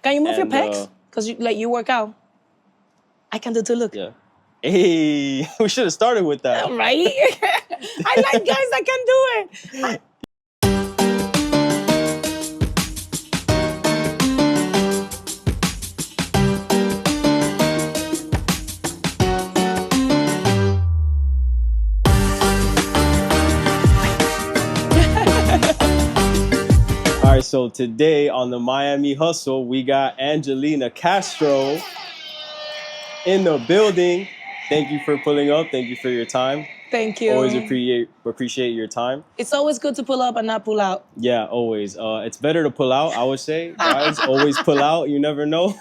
Can you move your And, pecs? Because you work out. I can do too. Look. Yeah. Hey, we should have started with that. Right? I like guys that can do it. All right, so today on the Miami Hustle, we got Angelina Castro in the building. Thank you for pulling up. Thank you for your time. Thank you. Always appreciate your time. It's always good to pull up and not pull out. Yeah, always. It's better to pull out, I would say. Guys, always pull out. You never know.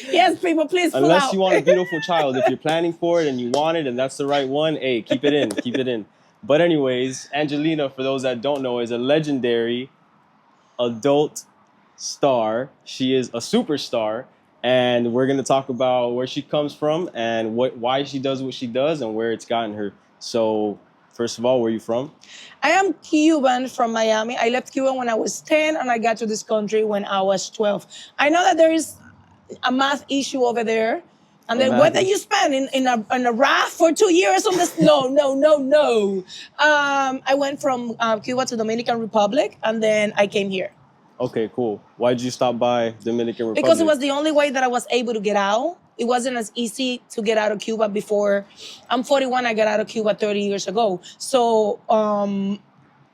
Yes, people, please pull out. Unless you want a beautiful child. If you're planning for it and you want it and that's the right one, hey, keep it in. Keep it in. But anyways, Angelina, for those that don't know, is a legendary adult star. She is a superstar. And we're going to talk about where she comes from and why she does what she does and where it's gotten her. So, first of all, where are you from? I am Cuban from Miami. I left Cuba when I was 10 and I got to this country when I was 12. I know that there is a math issue over there. And then what did you spend in a raft for 2 years on this? No. I went from Cuba to Dominican Republic and then I came here. Okay, cool. Why did you stop by Dominican Republic? Because it was the only way that I was able to get out. It wasn't as easy to get out of Cuba before. I'm 41, I got out of Cuba 30 years ago. So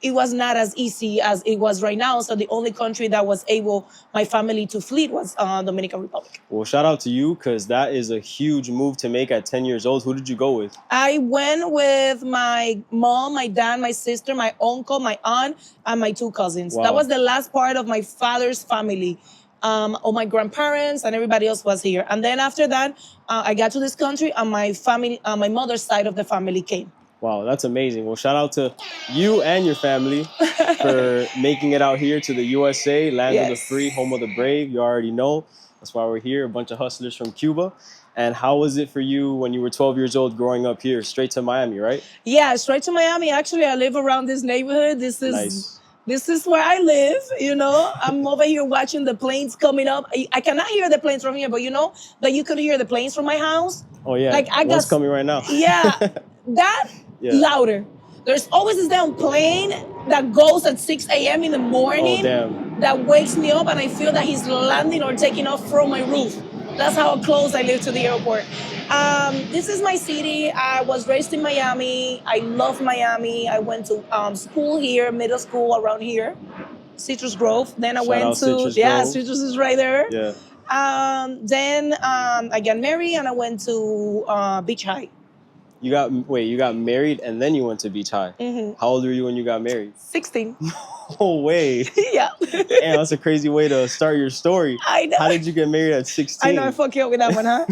it was not as easy as it was right now. So the only country that was able, my family to flee was Dominican Republic. Well, shout out to you because that is a huge move to make at 10 years old. Who did you go with? I went with my mom, my dad, my sister, my uncle, my aunt, and my 2 cousins. Wow. That was the last part of my father's family. All my grandparents and everybody else was here. And then after that, I got to this country and my family, my mother's side of the family came. Wow, that's amazing. Well, shout out to you and your family for making it out here to the USA, land of the free, home of the brave. You already know. That's why we're here, a bunch of hustlers from Cuba. And how was it for you when you were 12 years old growing up here, straight to Miami, right? Yeah, straight to Miami. Actually, I live around this neighborhood. This is nice. This is where I live, you know. I'm over here watching the planes coming up. I cannot hear the planes from here, but you know that you could hear the planes from my house? Oh, yeah. Like one's coming right now. Yeah, that louder. There's always this damn plane that goes at 6 a.m. in the morning that wakes me up and I feel that he's landing or taking off from my roof. That's how close I live to the airport. This is my city. I was raised in Miami. I love Miami. I went to school here, middle school around here, Citrus Grove. Then I went to, Citrus is right there. Yeah. Then I got married and I went to Beach High. You got married and then you went to Beach High. Mm-hmm. How old were you when you got married? 16. No way. Yeah. Damn, that's a crazy way to start your story. I know. How did you get married at 16? I know, I fuck you up with that one, huh?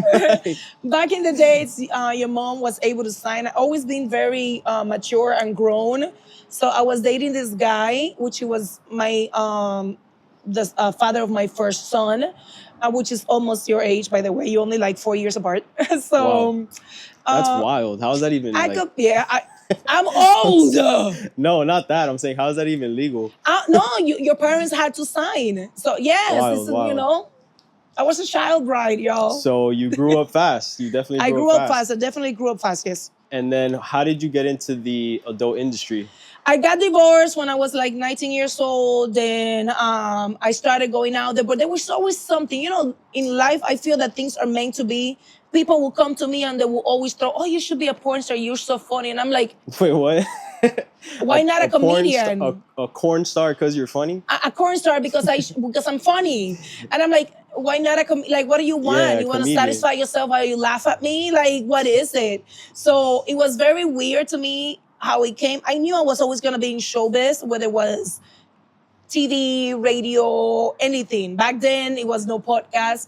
Back in the days, your mom was able to sign. I've always been very mature and grown. So I was dating this guy, which was my the father of my first son, which is almost your age, by the way. You're only like 4 years apart. So wow. That's wild. How is that even? I'm old. No, not that. I'm saying, how is that even legal? No, your parents had to sign. So yes, wild. You know, I was a child bride, y'all. So you grew up fast. You definitely I grew up fast. I definitely grew up fast, yes. And then how did you get into the adult industry? I got divorced when I was like 19 years old. Then I started going out there. But there was always something. You know, in life, I feel that things are meant to be. People will come to me and they will always throw, oh, you should be a porn star. You're so funny. And I'm like, wait, what? Why not a comedian? A corn star because you're funny? A corn star because I'm funny. And I'm like, why not like, what do you want? Yeah, you want to satisfy yourself while you laugh at me? Like, what is it? So it was very weird to me how it came. I knew I was always going to be in showbiz, whether it was TV, radio, anything. Back then, it was no podcast.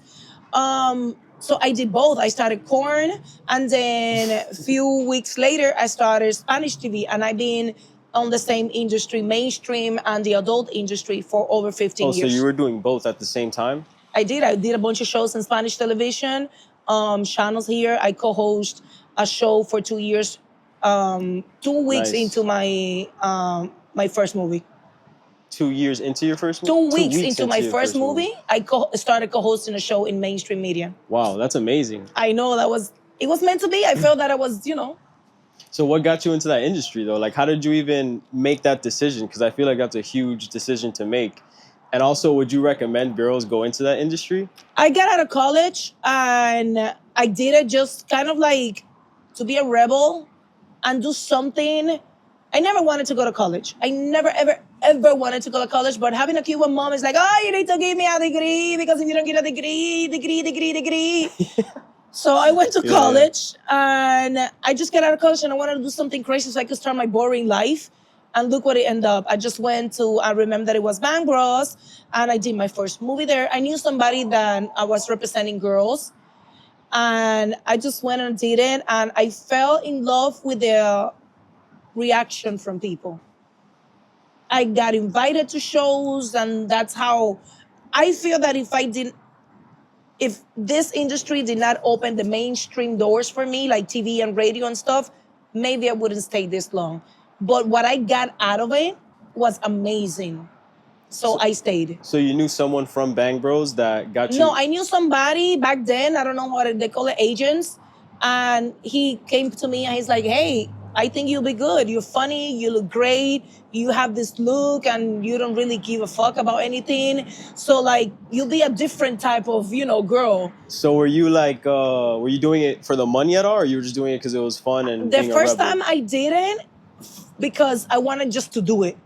So I did both. I started corn, and then a few weeks later, I started Spanish TV, and I've been on the same industry, mainstream and the adult industry, for over 15 years. Oh, so you were doing both at the same time? I did. I did a bunch of shows in Spanish television, channels here. I co-host a show for 2 years, 2 weeks into my my first movie. 2 years into your first movie? 2 weeks into my your first movie, I started co-hosting a show in mainstream media. Wow, that's amazing. I know it was meant to be. I felt that I was, So what got you into that industry though? Like, how did you even make that decision? Because I feel like that's a huge decision to make. And also, would you recommend girls go into that industry? I got out of college and I did it just kind of like to be a rebel and do something. I never wanted to go to college. I never, ever, ever wanted to go to college. But having a Cuban mom is like, oh, you need to give me a degree because if you don't get a degree. So I went to college and I just got out of college and I wanted to do something crazy so I could start my boring life. And look what it ended up. I remember that it was Bang Bros. And I did my first movie there. I knew somebody that I was representing girls. And I just went and did it. And I fell in love with the reaction from people. I got invited to shows, and that's how I feel that if this industry did not open the mainstream doors for me, like TV and radio and stuff, maybe I wouldn't stay this long. But what I got out of it was amazing. So I stayed. So you knew someone from Bang Bros that got you? No, I knew somebody back then. I don't know what they call it, agents. And he came to me and he's like, hey, I think you'll be good. You're funny. You look great. You have this look and you don't really give a fuck about anything. So like, you'll be a different type of, girl. So were you like, were you doing it for the money at all? Or you were just doing it because it was fun and the first time I didn't because I wanted just to do it.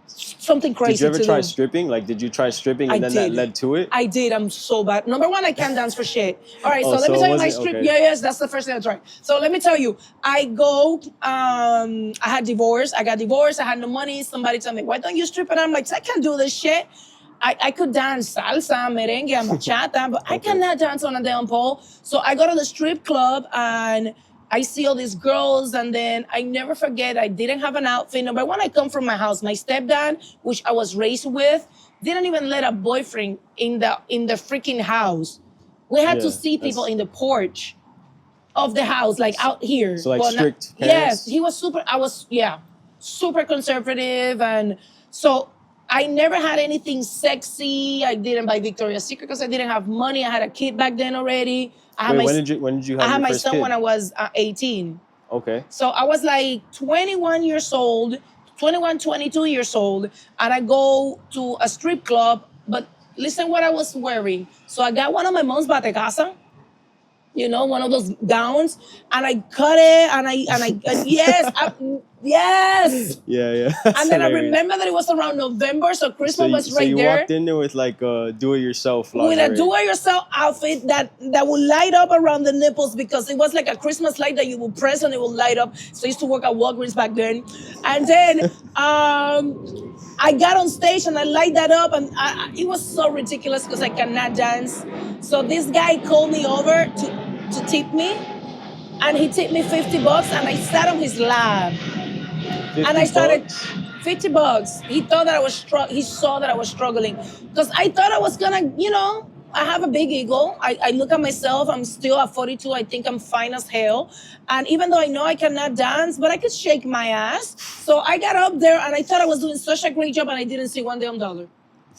Something crazy. Did you ever try stripping? Like, did you try stripping and then that led to it? I did. I'm so bad. Number one, I can't dance for shit. All right, so let me tell you my strip. Okay. Yes, that's the first thing I tried. So let me tell you, I had divorced. I got divorced. I had no money. Somebody told me, why don't you strip? And I'm like, I can't do this shit. I could dance salsa, merengue, and bachata, but I cannot dance on a damn pole. So I go to the strip club and I see all these girls, and then I never forget, I didn't have an outfit. Number one, I come from my house. My stepdad, which I was raised with, didn't even let a boyfriend in the freaking house. We had to see people in the porch of the house, like out here. So like strict parents? Yes, he was super conservative. And so I never had anything sexy. I didn't buy Victoria's Secret because I didn't have money. I had a kid back then already. When did you have I had your my first son kid? when I was 18. Okay. So I was like 21 years old, 21, 22 years old, and I go to a strip club, but listen what I was wearing. So I got one of my mom's batecasa, one of those gowns, and I cut it, and yes. Yeah. And then I remember that it was around November, so Christmas was right there. So you walked in there with like a do-it-yourself lingerie. With a do-it-yourself outfit that would light up around the nipples because it was like a Christmas light that you would press and it would light up. So I used to work at Walgreens back then. And then I got on stage and I light that up, and it was so ridiculous because I cannot dance. So this guy called me over to tip me, and he tipped me $50 and I sat on his lap. And I started $50. He thought that he saw that I was struggling because I thought I was gonna, I have a big ego. I look at myself. I'm still at 42. I think I'm fine as hell. And even though I know I cannot dance, but I could shake my ass. So I got up there and I thought I was doing such a great job, and I didn't see $1 damn.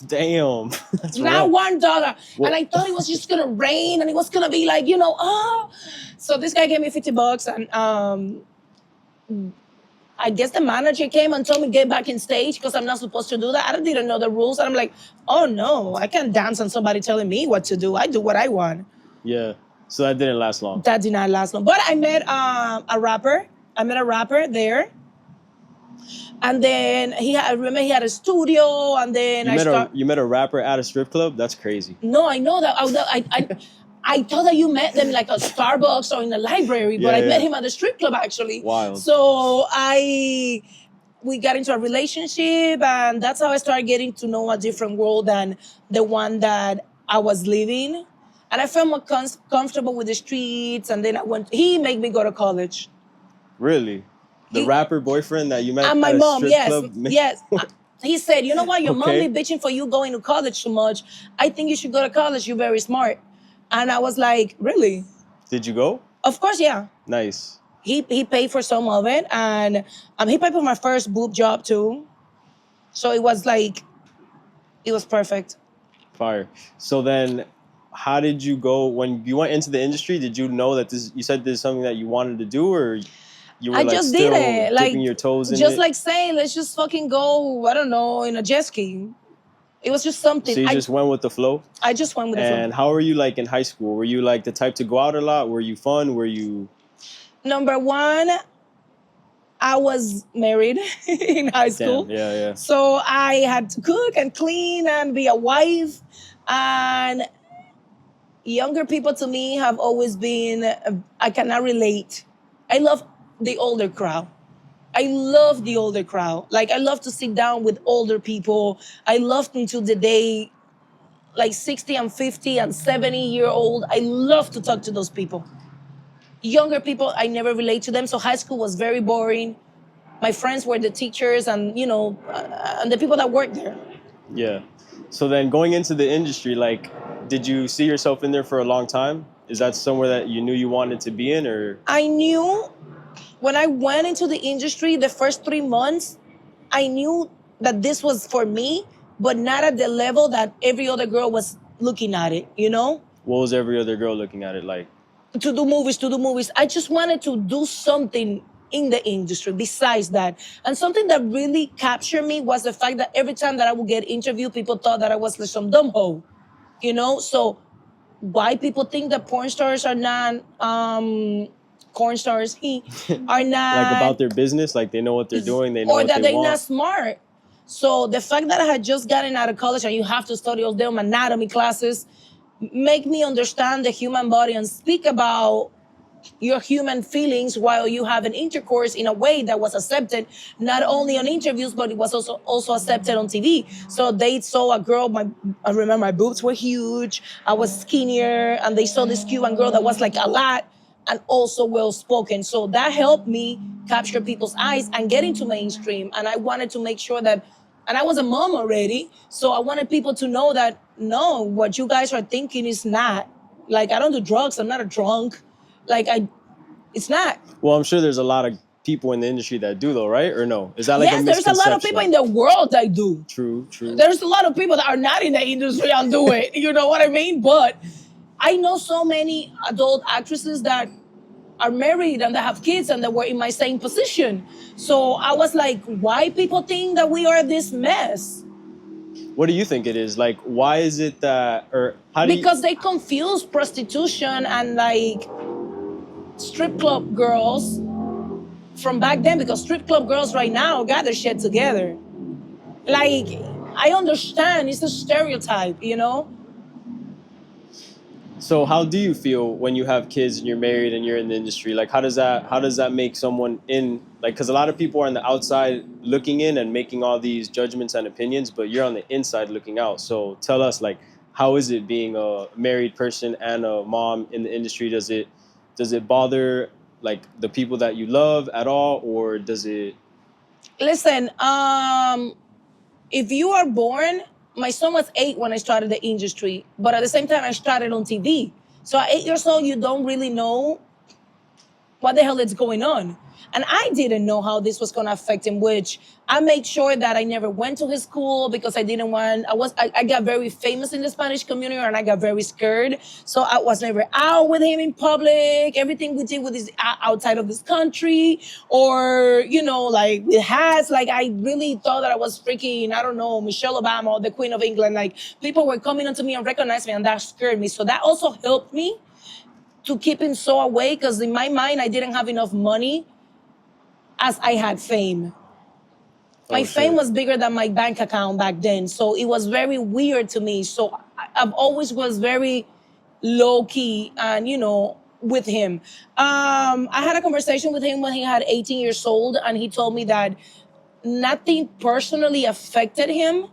Damn. That's not $1. And I thought it was just gonna rain and it was gonna be like, So this guy gave me $50 and I guess the manager came and told me get back in stage because I'm not supposed to do that. I didn't know the rules. And I'm like, oh no, I can't dance on somebody telling me what to do. I do what I want. Yeah. So that didn't last long. That did not last long. But I met a rapper. I met a rapper there. And then I remember he had a studio, and then you met a rapper at a strip club? That's crazy. No, I know that. I thought that you met them like at Starbucks or in the library, but I met him at the strip club actually. Wild. So we got into a relationship, and that's how I started getting to know a different world than the one that I was living. And I felt more comfortable with the streets, and then he made me go to college. Really? The rapper boyfriend that you met and my at a mom, strip club? Yes. He said, you know what, your mom be bitching for you going to college too much. I think you should go to college. You're very smart. And I was like, really? Did you go? Of course, yeah. So it was like, it was perfect. Fire. So then, how did you go when you went into the industry? Did you know that this? You said this is something that you wanted to do, or you were I like just did still it. dipping Like, your toes in just it? like saying, let's just fucking go, I don't know, in a jet ski. It was just something. So you just went with the flow. I just went with the flow. And how were you like in high school? Were you like the type to go out a lot? Were you fun? Were you? Number one, I was married in high school. Damn, yeah. So I had to cook and clean and be a wife. And younger people to me have always been, I cannot relate. I love the older crowd. I love the older crowd. Like, I love to sit down with older people. I love until the day, like 60 and 50 and 70-year-old. I love to talk to those people. Younger people, I never relate to them. So high school was very boring. My friends were the teachers and, and the people that worked there. Yeah. So then going into the industry, like, did you see yourself in there for a long time? Is that somewhere that you knew you wanted to be in, or? I knew when I went into the industry, the first 3 months, I knew that this was for me, but not at the level that every other girl was looking at it, What was every other girl looking at it like? To do movies. I just wanted to do something in the industry besides that. And something that really captured me was the fact that every time that I would get interviewed, people thought that I was like some dumb hoe, So why people think that porn stars are not, corn stars, are not... Like about their business, like they know what they're doing, they know or what that they they're want. not smart. So the fact that I had just gotten out of college and you have to study all them anatomy classes make me understand the human body and speak about your human feelings while you have an intercourse in a way that was accepted not only on interviews, but it was also accepted on TV. So they saw a girl, I remember my boobs were huge, I was skinnier, and they saw this Cuban girl that was like a lot and also well-spoken. So that helped me capture people's eyes and get into mainstream. And I wanted to make sure that, and I was a mom already, so I wanted people to know that, no, what you guys are thinking is not. Like, I don't do drugs, I'm not a drunk. Like, it's not. Well, I'm sure there's a lot of people in the industry that do, though, right? Or no? Is that like a Yes, misconception? there's a lot of people in the world that do. True. There's a lot of people that are not in the industry and do it. You know what I mean? But I know so many adult actresses that are married and that have kids and that were in my same position. So I was like, why people think that we are this mess? What do you think it is? Like, why is it that, or how do you... Because they confuse prostitution and like strip club girls from back then, because strip club girls right now got their shit together. Like, I understand it's a stereotype, So how do you feel when you have kids and you're married and you're in the industry? Like, how does that make someone in, like, because a lot of people are on the outside looking in and making all these judgments and opinions, but you're on the inside looking out. So tell us, like, how is it being a married person and a mom in the industry? Does it bother like the people that you love at all, or does it? Listen, if you are born, my son was 8 when I started the industry, but at the same time I started on TV. So at 8 years old, you don't really know what the hell is going on. And I didn't know how this was going to affect him, which I made sure that I never went to his school because I didn't want, I got very famous in the Spanish community and I got very scared. So I was never out with him in public. Everything we did with is outside of this country, or, like with hats. Like, I really thought that I was freaking, I don't know, Michelle Obama or the Queen of England. Like, people were coming onto me and recognized me, and that scared me. So that also helped me to keep him so away, because in my mind, I didn't have enough money as I had fame. My fame was bigger than my bank account back then. So it was very weird to me. So I've always was very low key and, with him. I had a conversation with him when he had 18 years old, and he told me that nothing personally affected him.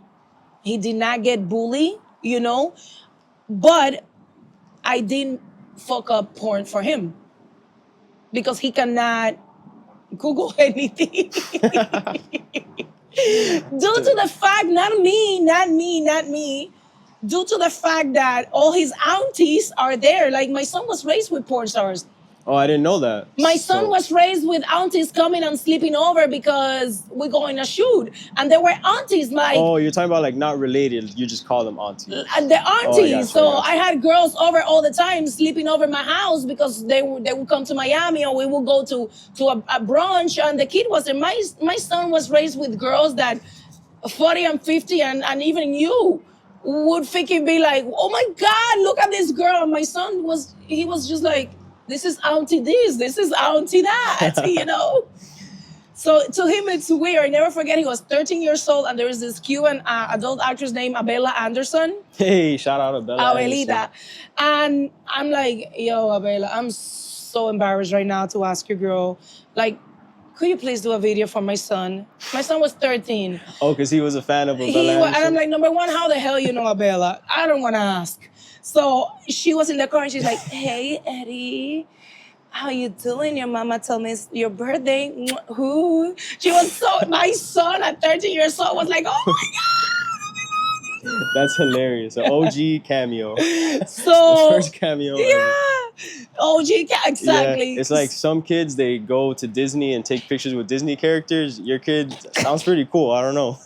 He did not get bullied, but I didn't fuck up porn for him because he cannot Google anything. Due to the fact, not me, due to the fact that all his aunties are there. Like, my son was raised with porn stars. Oh, I didn't know that. My son So- was raised with aunties coming and sleeping over because we're going to shoot. And there were aunties like, Oh, you're talking about like not related. You just call them auntie. the Oh, I aunties. gotcha, I So gotcha. I had girls over all the time sleeping over my house because they would come to Miami, or we would go to a brunch, and the kid was there. My son was raised with girls that 40 and 50 and even you would freaking be like, oh my God, look at this girl. And my son was just like, this is auntie this is auntie that, you know? So to him, it's weird. I never forget, he was 13 years old, and there is this Cuban adult actress named Abela Anderson. Hey, shout out to Bella Anderson. Abelita. And I'm like, yo, Abela, I'm so embarrassed right now to ask you, girl. Like, could you please do a video for my son? My son was 13. Oh, because he was a fan of Bella And Anderson. I'm like, number one, how the hell you know Abela? I don't want to ask. So she was in the car and she's like, hey, Eddie, how you doing? Your mama told me it's your birthday. Who? She was so, my son at 13 years old was like, oh my God. That's hilarious. An OG cameo. So, The first cameo. ever. yeah. OG, exactly. Yeah, it's like some kids, they go to Disney and take pictures with Disney characters. Your kid sounds pretty cool. I don't know.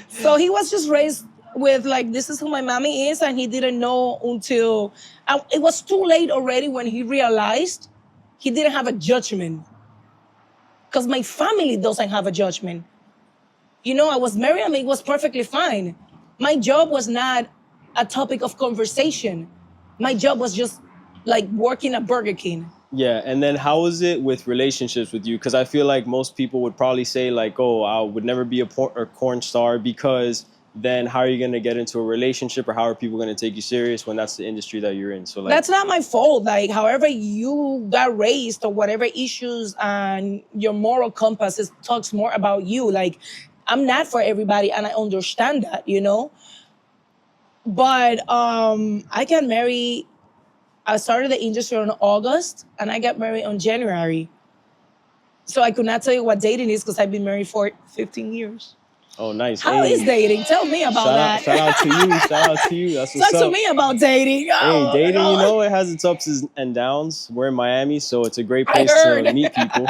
So he was just raised with like, this is who my mommy is, and he didn't know until it was too late already when he realized he didn't have a judgment. Because my family doesn't have a judgment. You know, I was married and it was perfectly fine. My job was not a topic of conversation. My job was just like working at Burger King. Yeah, and then how is it with relationships with you? Because I feel like most people would probably say like, oh, I would never be a porn star, because then how are you going to get into a relationship, or how are people going to take you serious when that's the industry that you're in? So like, That's not my fault. Like, however you got raised or whatever issues and your moral compass talks more about you. Like, I'm not for everybody, and I understand that, you know? But I got married. I started the industry in August, and I got married on January. So I could not tell you what dating is because I've been married for 15 years. oh, nice. How is dating? Tell me about that. Shout out to you. Shout out to you. That's what's Talk up. to me about dating. Hey, Oh, dating, God. you know, it has its ups and downs. We're in Miami, so it's a great I place heard. to meet people.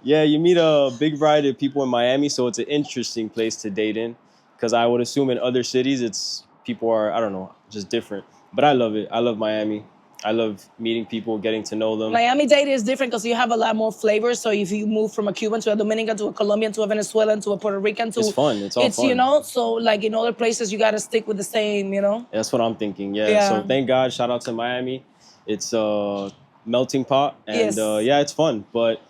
Yeah, you meet a big variety of people in Miami, so it's an interesting place to date in. Because I would assume in other cities, people are, I don't know, just different. But I love it. I love Miami. I love meeting people, getting to know them. Miami dating is different because you have a lot more flavors. So if you move from a Cuban to a Dominican to a Colombian to a Venezuelan to a Puerto Rican to... It's fun. It's all fun. You know, so like in other places, you got to stick with the same, you know? That's what I'm thinking. Yeah. Yeah. So thank God. Shout out to Miami. It's a melting pot. And Yes. yeah, it's fun. But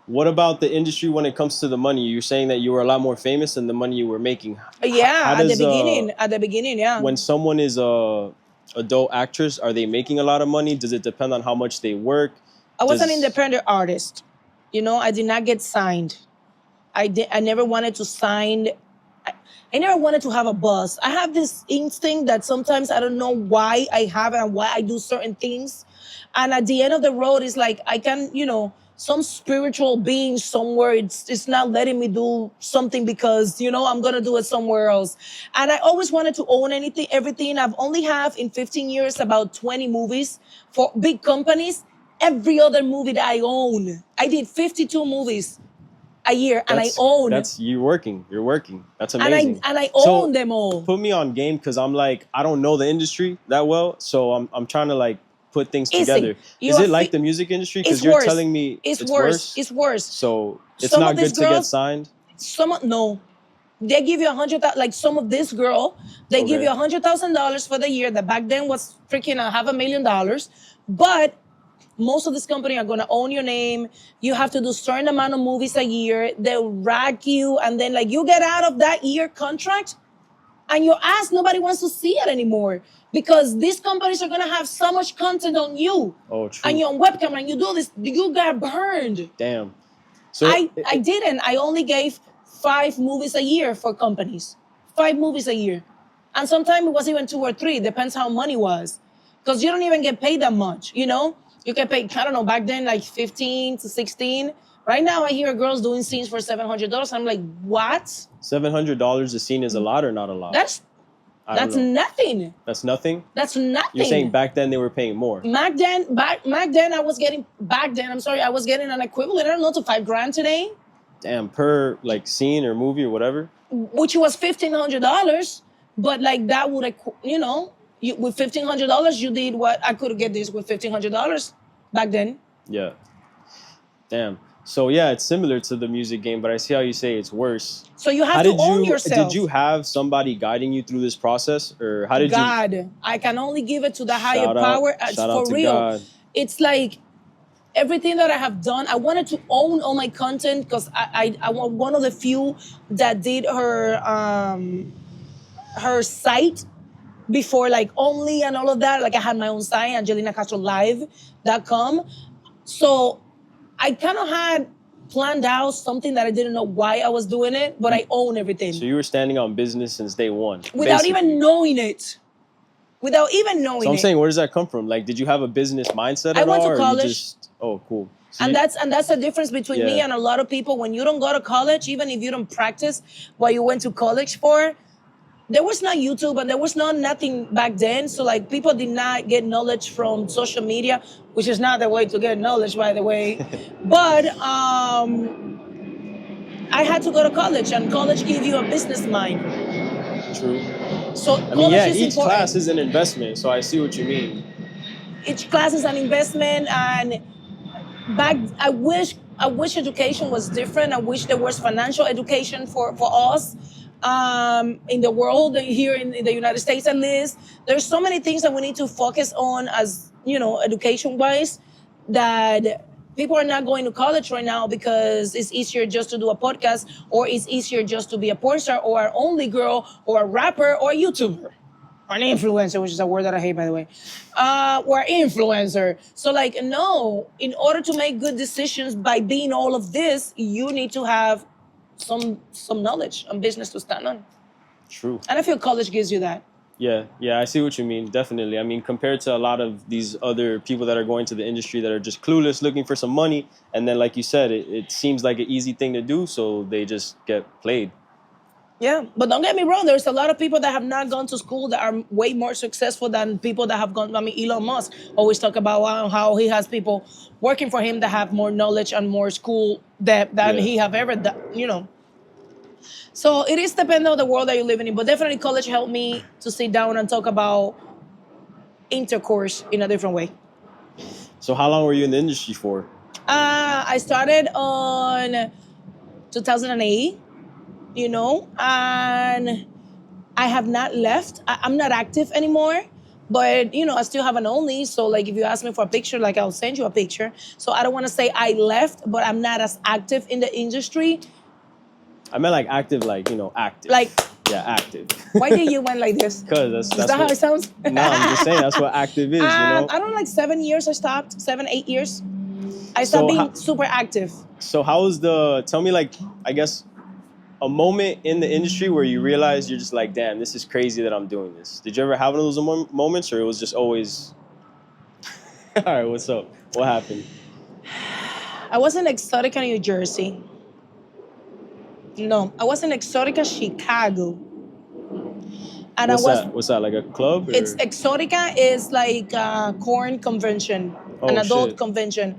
what about the industry when it comes to the money? You're saying that you were a lot more famous than the money you were making. Yeah, How at the does, beginning. At the beginning, yeah. When someone is a adult actress, are they making a lot of money? Does it depend on how much they work? I was an Does- independent artist. You know, I did not get signed. I never wanted to sign. I never wanted to have a boss. I have this instinct that sometimes I don't know why I have it and why I do certain things. And at the end of the road, it's like I can, you know, some spiritual being somewhere, it's not letting me do something because, you know, I'm going to do it somewhere else. And I always wanted to own everything. I've only have in 15 years about 20 movies for big companies. Every other movie that I own, I did 52 movies a year, and I own. That's you're working. That's amazing. And I So, own them all. Put me on game, because I'm like, I don't know the industry that well, so I'm trying to like put things Easy. together. You Is are it like fi- the music industry? It's Because you're worse. telling me It's worse. It's worse. So it's Some not of these good to get girls- signed. No, they give you $100,000. Like some of this girl, they give Okay. you $100,000 for the year. That back then was freaking $500,000. But most of this company are gonna own your name. You have to do certain amount of movies a year. They'll rack you, and then like you get out of that year contract, and your ass, nobody wants to see it anymore because these companies are gonna have so much content on you, Oh, true. and you're on webcam, and you do this, you got burned. Damn. So I didn't. I only gave 5 movies a year for companies. 5 movies a year. And sometimes it was even 2 or 3, depends how money was. Because you don't even get paid that much, you know? You get paid, I don't know, back then like 15 to 16. Right now I hear girls doing scenes for $700. I'm like, what? $700 a scene is a lot or not a lot? That's I don't That's know. nothing. That's nothing? That's nothing. You're saying back then they were paying more. Back then, I was getting an equivalent, I don't know, to $5,000 today, Damn, per like scene or movie or whatever. which was $1,500. But like that would, with $1,500, you did what I could get this with $1,500 back then. Yeah. Damn. So yeah, it's similar to the music game, but I see how you say it's worse. So you How have to did own you yourself. did you have somebody guiding you through this process, or how did you? God, I can only give it to the higher Shout out- power. shout out For to real. God. It's like everything that I have done, I wanted to own all my content because I was one of the few that did her site before, like Only and all of that. Like I had my own site, AngelinaCastroLive.com. So I kind of had planned out something that I didn't know why I was doing it, but I own everything. So you were standing on business since day one, Without basically. even knowing it. Without even knowing So I'm it. saying, where does that come from? Like, did you have a business mindset I at went all, to or college. you just? Oh, cool. So And you- that's the difference between me Yeah. and a lot of people. When you don't go to college, even if you don't practice what you went to college for, there was no YouTube and there was nothing back then. So like people did not get knowledge from social media, which is not the way to get knowledge, by the way. But I had to go to college, and college gives you a business mind. True. So I mean, college yeah, is each important. class is an investment, so I see what you mean. Each class is an investment, and I wish education was different. I wish there was financial education for us in the world, here in the United States at least. There's so many things that we need to focus on as, education wise, that people are not going to college right now because it's easier just to do a podcast, or it's easier just to be a porn star or an only girl or a rapper or a YouTuber. Or an influencer, which is a word that I hate, by the way. Or influencer. So like, no, in order to make good decisions by being all of this, you need to have some knowledge and business to stand on. True. And I feel college gives you that. Yeah, I see what you mean. Definitely. I mean, compared to a lot of these other people that are going to the industry that are just clueless, looking for some money, and then like you said, it seems like an easy thing to do, so they just get played. Yeah, but don't get me wrong. There's a lot of people that have not gone to school that are way more successful than people that have gone. I mean, Elon Musk always talk about how he has people working for him that have more knowledge and more school than he have ever done, So it is dependent on the world that you're living in. But definitely college helped me to sit down and talk about intercourse in a different way. So how long were you in the industry for? I started on 2008. And I have not left. I'm not active anymore, but I still have an Only. So like, if you ask me for a picture, like I'll send you a picture. So I don't want to say I left, but I'm not as active in the industry. I meant like active, like, active. Like, yeah, active. Why did you went like this? Because that's Is that how it sounds? No, I'm just saying that's what active is, I don't know, like 7 years I stopped, 7, 8 years. I So stopped being how- super active. So how was tell me, like, I guess, a moment in the industry where you realize you're just like, damn, this is crazy that I'm doing this. Did you ever have one of those moments, or it was just always, all right, what's up? What happened? I was in Exotica, New Jersey. No, I was in Exotica, Chicago. And What's that, like a club? Or? It's Exotica is like a corn convention, an adult shit. convention.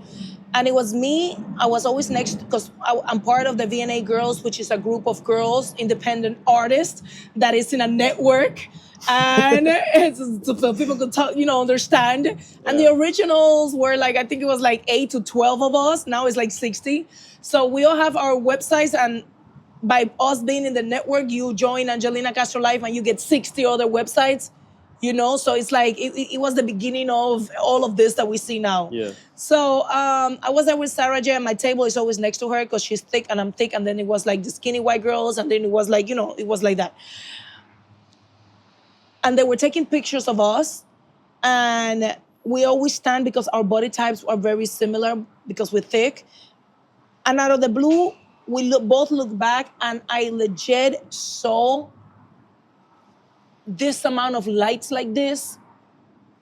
And it was me. I was always next because I'm part of the VNA Girls, which is a group of girls, independent artists that is in a network. And so people could talk, understand. And the originals were like, I think it was like 8 to 12 of us. Now it's like 60. So we all have our websites, and by us being in the network, you join Angelina Castro Live and you get 60 other websites. So it's like it was the beginning of all of this that we see now. Yeah. So I was there with Sarah J, and my table is always next to her because she's thick and I'm thick. And then it was like the skinny white girls, and then it was like, it was like that. And they were taking pictures of us, and we always stand because our body types are very similar because we're thick. And out of the blue, we both look back, and I legit saw this amount of lights like this.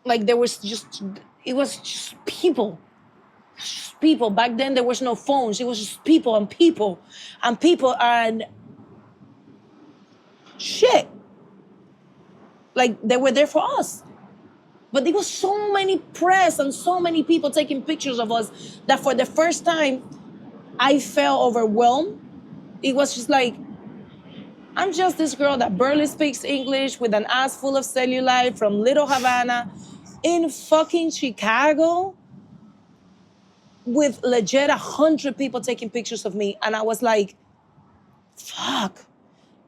Like it was just people. Just people. Back then there was no phones. It was just people and people and people and shit. Like they were there for us. But there was so many press and so many people taking pictures of us that for the first time, I felt overwhelmed. It was just like, I'm just this girl that barely speaks English with an ass full of cellulite from Little Havana in fucking Chicago with legit 100 people taking pictures of me. And I was like, fuck.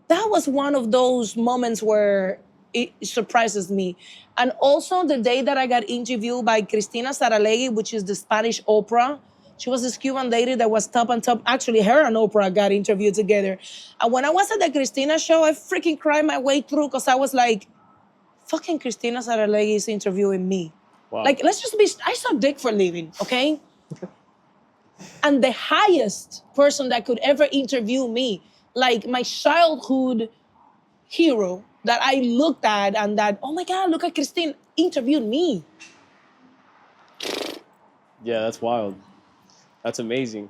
That was one of those moments where it surprises me. And also the day that I got interviewed by Cristina Saralegui, which is the Spanish Oprah. She was this Cuban lady that was top and top. Actually, her and Oprah got interviewed together. And when I was at the Cristina show, I freaking cried my way through because I was like, fucking Cristina Saralegui is interviewing me. Wow. Like, let's just be, I saw dick for a living, okay? And the highest person that could ever interview me, like my childhood hero that I looked at and that, oh my God, look at Christine, interviewed me. Yeah, that's wild. That's amazing.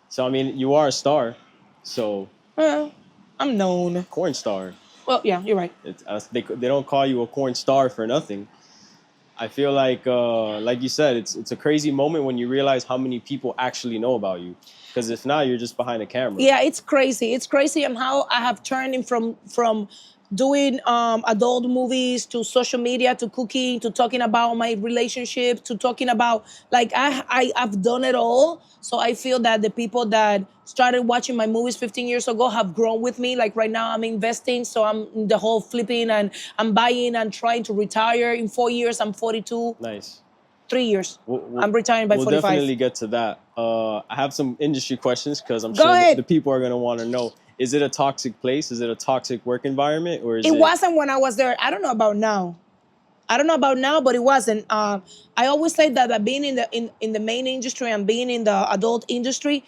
So, I mean, you are a star. So, Well, I'm known. corn star. Well, yeah, you're right. They don't call you a corn star for nothing. I feel like you said, it's a crazy moment when you realize how many people actually know about you. Because if not, you're just behind a camera. Yeah, it's crazy. It's crazy and how I have turned in from doing adult movies to social media to cooking to talking about my relationship to talking about like I've done it all. So I feel that the people that started watching my movies 15 years ago have grown with me. Like right now I'm investing, so I'm in the whole flipping and I'm buying and trying to retire in 4 years. I'm 42. Nice. 3 years. I'm retiring by 45. We'll definitely get to that. I have some industry questions because I'm Go sure ahead. the people are going to want to know. Is it a toxic place? Is it a toxic work environment? Or is it wasn't when I was there. I don't know about now. But it wasn't. I always say that being in the main industry and being in the adult industry,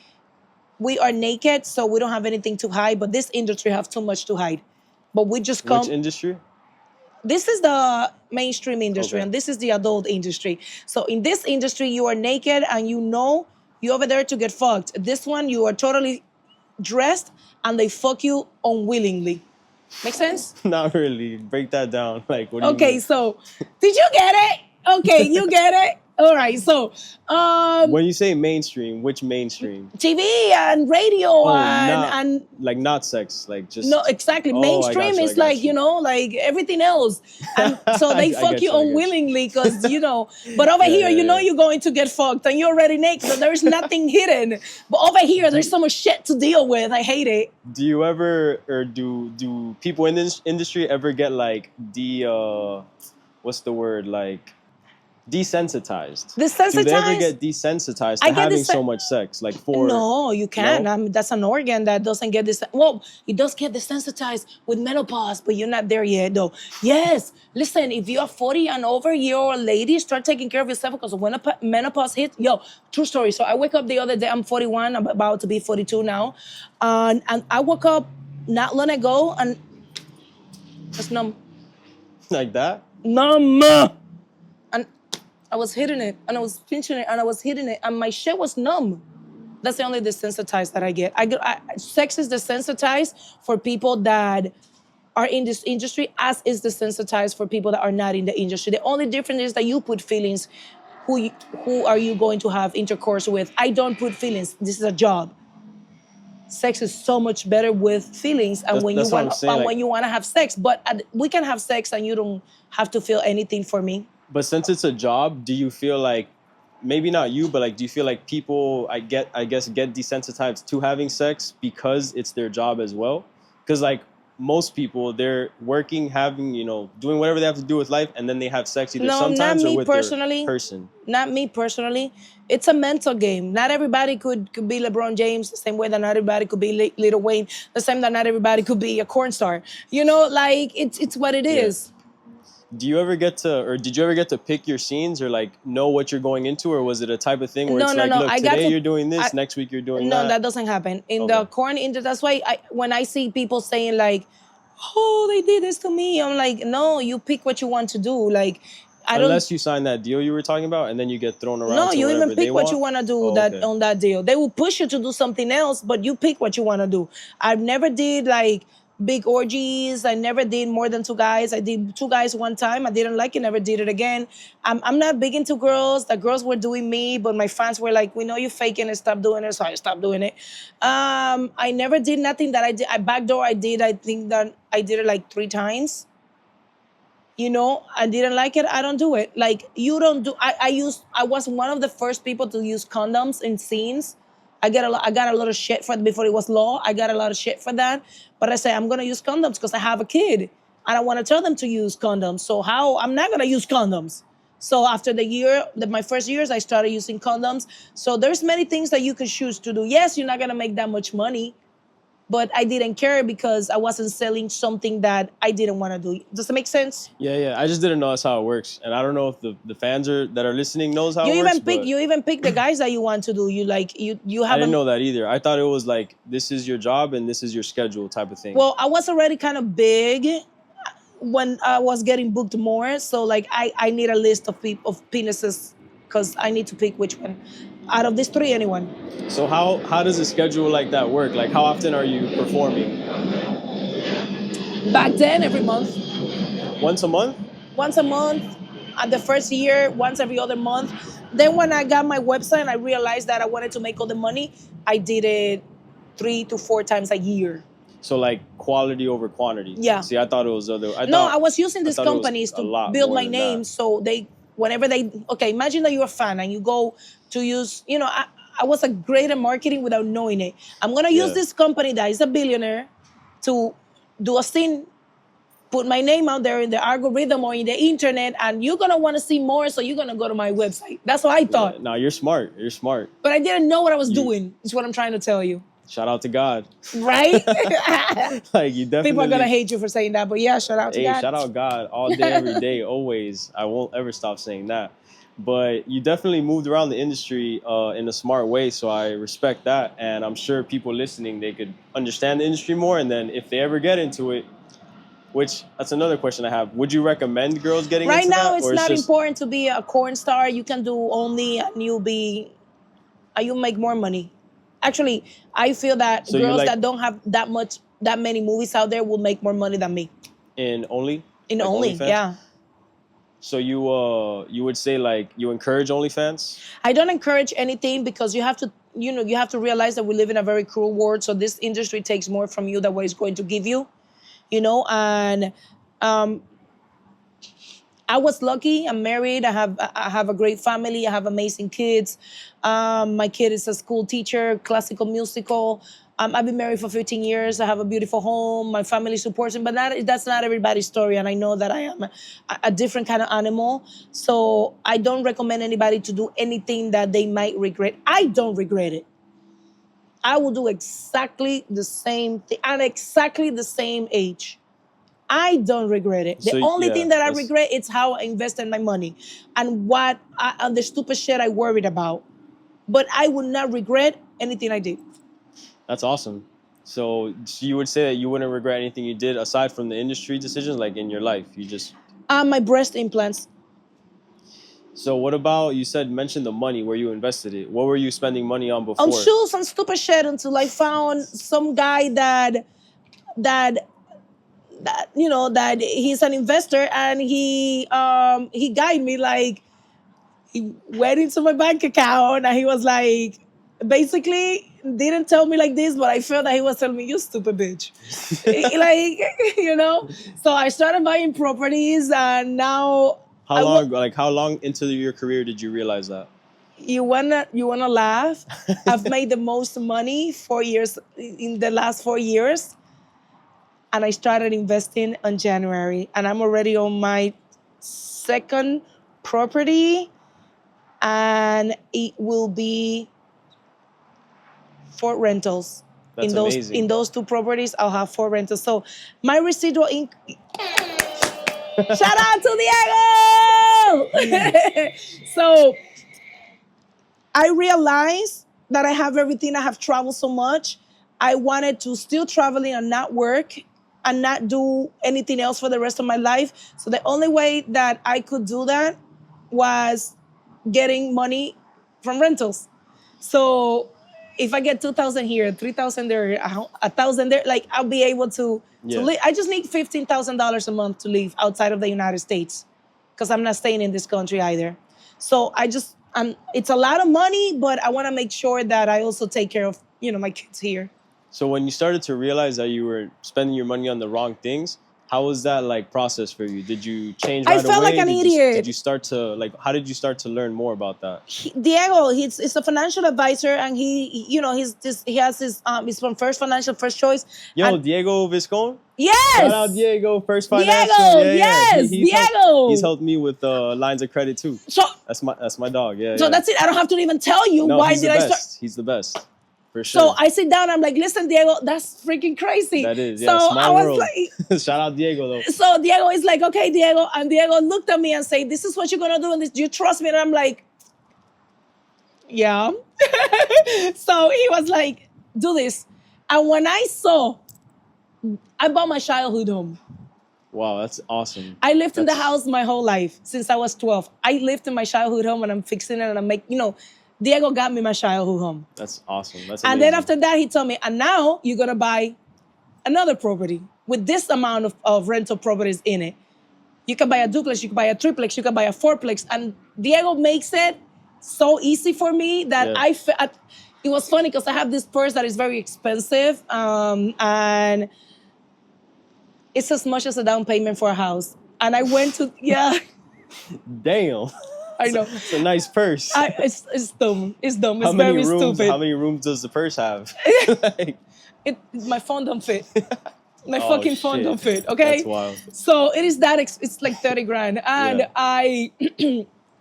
we are naked, so we don't have anything to hide. But this industry has too much to hide. But we just come. Which industry? This is the mainstream industry, Okay. and this is the adult industry. So in this industry, you are naked, and you know you're over there to get fucked. This one, you are totally dressed, and they fuck you unwillingly. Make sense? Not really. Break that down. Like, what do you Okay, mean? so did you get it? Okay, you get it? All right, so When you say mainstream, which mainstream? TV and radio and like not sex, like just no, exactly. Oh, I Mainstream got you, is I got like, you know, like everything else. And so they I fuck get you you, I get you. unwillingly because, you know, but over here, you know you're going to get fucked and you're already naked, so there's nothing hidden. But over here, there's so much shit to deal with. I hate it. Do you ever, or do people in this industry ever get like what's the word, like desensitized? Desensitized? Do they ever get desensitized to having so much sex? Like for No, you can't. No? That's an organ that doesn't get this. Well, it does get desensitized with menopause, but you're not there yet, though. Yes, listen. If you're 40 and over, you're a lady. Start taking care of yourself because when menopause hits, yo, true story. So I wake up the other day. I'm 41. I'm about to be 42 now, and I woke up not long ago, and it's numb. Like that? Numb. And I was hitting it, and I was pinching it, and I was hitting it, and my shit was numb. That's the only desensitized that I get. Sex is desensitized for people that are in this industry, as is desensitized for people that are not in the industry. The only difference is that you put feelings. Who are you going to have intercourse with? I don't put feelings. This is a job. Sex is so much better with feelings, and when you want to have sex. But we can have sex, and you don't have to feel anything for me. But since it's a job, do you feel like, maybe not you, but like, do you feel like people, I guess, get desensitized to having sex because it's their job as well? Because like most people, they're working, having, you know, doing whatever they have to do with life, and then they have sex either sometimes or with their person. Not me personally. It's a mental game. Not everybody could be LeBron James the same way that not everybody could be Lil Wayne, the same that not everybody could be a corn star. You know, like it's what it is. Do you ever get to, or did you ever get to pick your scenes or like know what you're going into, or was it a type of thing where it's like, look, today you're doing this, next week you're doing that? No, that doesn't happen. In the corn industry, that's why when I see people saying like, oh, they did this to me, I'm like, no, you pick what you want to do. Like, unless you sign that deal you were talking about, and then you get thrown around. No, to you even whatever they pick what want? you want to do on that deal. They will push you to do something else, but you pick what you want to do. I've never did like big orgies. I never did more than two guys. I did two guys one time. I didn't like it, never did it again. I'm not big into girls. The girls were doing me, but my fans were like, we know you're faking it, stop doing it. So I stopped doing it. I never did nothing that I did. I backdoor, I think that I did it like 3 times. I didn't like it. I don't do it. Like you don't do. I was one of the first people to use condoms in scenes. I got a lot of shit for before it was law. I got a lot of shit for that. But I say I'm gonna use condoms because I have a kid. I don't want to tell them to use condoms. So how I'm not gonna use condoms. So after my first years, I started using condoms. So there's many things that you can choose to do. Yes, you're not gonna make that much money, but I didn't care because I wasn't selling something that I didn't want to do. Does it make sense? Yeah. I just didn't know that's how it works, and I don't know if the fans that are listening knows how You it even works. pick you even pick the guys that you want to do. You I have didn't know that either. I thought it was like this is your job and this is your schedule type of thing. Well, I was already kind of big when I was getting booked more. So like I need a list of penises because I need to pick which one. Out of these three, anyone. So how does a schedule like that work? Like how often are you performing? Back then, every month. Once a month? Once a month. At the first year, once every other month. Then when I got my website and I realized that I wanted to make all the money, I did it 3 to 4 times a year. So like quality over quantity. Yeah. See, I thought it was other. I was using these companies to build my name. That. So imagine that you're a fan and you go to use, I was a great at marketing without knowing it. I'm going to use this company that is a billionaire to do a scene, put my name out there in the algorithm or in the internet, and you're going to want to see more, so you're going to go to my website. That's what I thought. Yeah, no, you're smart. You're smart. But I didn't know what I was doing, is what I'm trying to tell you. Shout out to God. Right? Like you definitely. People are going to hate you for saying that, but yeah, shout out to God. Shout out God all day, every day, always. I won't ever stop saying that. But you definitely moved around the industry in a smart way, so I respect that. And I'm sure people listening, they could understand the industry more. And then if they ever get into it, which that's another question I have, would you recommend girls getting into that? Right now, it's not important to be a porn star. You can do only, and you make more money. Actually, I feel that girls that don't have that many movies out there will make more money than me. In only? In only, yeah. So you would say like you encourage OnlyFans? I don't encourage anything because you have to realize that we live in a very cruel world. So this industry takes more from you than what it's going to give you, and I was lucky. I'm married. I have a great family. I have amazing kids. My kid is a school teacher, classical musical. I've been married for 15 years. I have a beautiful home. My family supports me, but that's not everybody's story. And I know that I am a different kind of animal. So I don't recommend anybody to do anything that they might regret. I don't regret it. I will do exactly the same thing at exactly the same age. I don't regret it. The only thing that I regret is how I invested my money and and the stupid shit I worried about. But I would not regret anything I did. That's awesome. So you would say that you wouldn't regret anything you did aside from the industry decisions, like in your life? You just... my breast implants. So what about, mentioned the money, where you invested it. What were you spending money on before? On shoes and stupid shit until I found some guy that he's an investor, and he guided me. Like, he went into my bank account and he was like, basically didn't tell me like this, but I felt that he was telling me, you stupid bitch. So I started buying properties, and now... How long into your career did you realize that? You wanna laugh? I've made the most money in the last 4 years. And I started investing in January, and I'm already on my second property, and it will be 4 rentals. That's amazing. In those 2 properties, I'll have 4 rentals. So my residual income. Shout out to Diego! So I realized that I have everything. I have traveled so much. I wanted to still traveling and not work and not do anything else for the rest of my life. So the only way that I could do that was getting money from rentals. So if I get 2,000 here, 3,000 there, 1,000 there, like I'll be able to live. I just need $15,000 a month to live outside of the United States because I'm not staying in this country either. So it's a lot of money, but I want to make sure that I also take care of, my kids here. So when you started to realize that you were spending your money on the wrong things, how was that like process for you? Did you change right away? I felt like an idiot. Did you start to how did you start to learn more about that? Diego, he's a financial advisor, and he has his from First Choice. Yo, Diego Viscon? Yes. Shout out Diego, First Financial. Diego, yes, Diego. He's helped me with lines of credit too. So that's my dog. Yeah. So that's it. I don't have to even tell you why did I start. He's the best. For sure. So I sit down, I'm like, listen, Diego, that's freaking crazy. That is, so small I was world. Like, shout out Diego though. So Diego is like, okay, Diego, and Diego looked at me and said, this is what you're gonna do, and this, do you trust me? And I'm like, yeah. So he was like, do this. And when I bought my childhood home. Wow, that's awesome. I lived in the house my whole life since I was 12. I lived in my childhood home, and I'm fixing it, and I'm making, Diego got me my childhood home. That's awesome. That's amazing. And then after that, he told me, and now you're going to buy another property with this amount of rental properties in it. You can buy a duplex, you can buy a triplex, you can buy a fourplex. And Diego makes it so easy for me that it was funny because I have this purse that is very expensive. And it's as much as a down payment for a house. And I went to, Damn. I know. It's a nice purse. It's dumb. It's dumb. It's very stupid. How many rooms does the purse have? My phone don't fit. My fucking phone don't fit. Okay. That's wild. So it is that it's like 30 grand, and I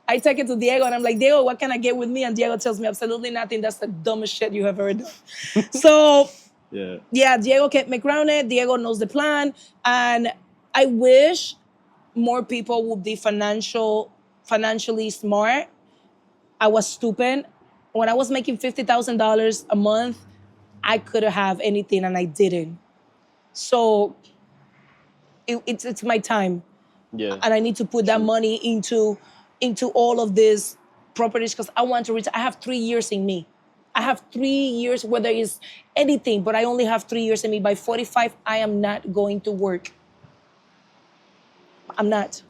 take it to Diego, and I'm like, Diego, what can I get with me? And Diego tells me absolutely nothing. That's the dumbest shit you have ever done. So Diego kept me grounded. Diego knows the plan, and I wish more people would be financially smart. I was stupid. When I was making $50,000 a month, I could have anything, and I didn't. So it's my time. Yeah. And I need to put that money into all of these properties because I want to reach. I have 3 years in me. I have 3 years, whether it's anything, but I only have 3 years in me. By 45, I am not going to work. I'm not.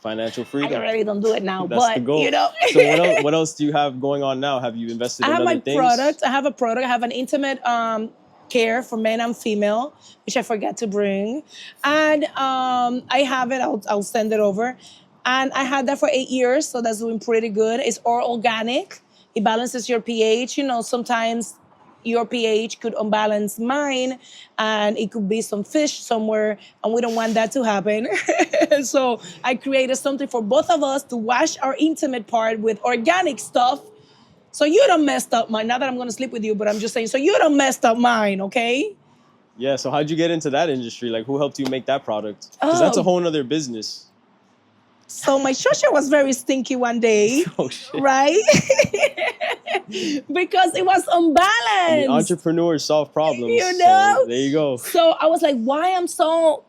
Financial freedom. I really don't do it now, That's but the goal. So what else do you have going on now? Have you invested in other things? I have a product. I have an intimate care for men and female, which I forgot to bring. And I have it. I'll send it over. And I had that for 8 years, so that's doing pretty good. It's all organic. It balances your pH. Sometimes your pH could unbalance mine, and it could be some fish somewhere, and we don't want that to happen. So I created something for both of us to wash our intimate part with organic stuff. So you don't mess up mine. Not that I'm going to sleep with you, but I'm just saying, so you don't mess up mine, okay? Yeah, so how'd you get into that industry? Like, who helped you make that product? Because that's a whole nother business. So my shosha was very stinky one day, right? Because it was unbalanced. Entrepreneurs solve problems. So there you go. So I was like, why am so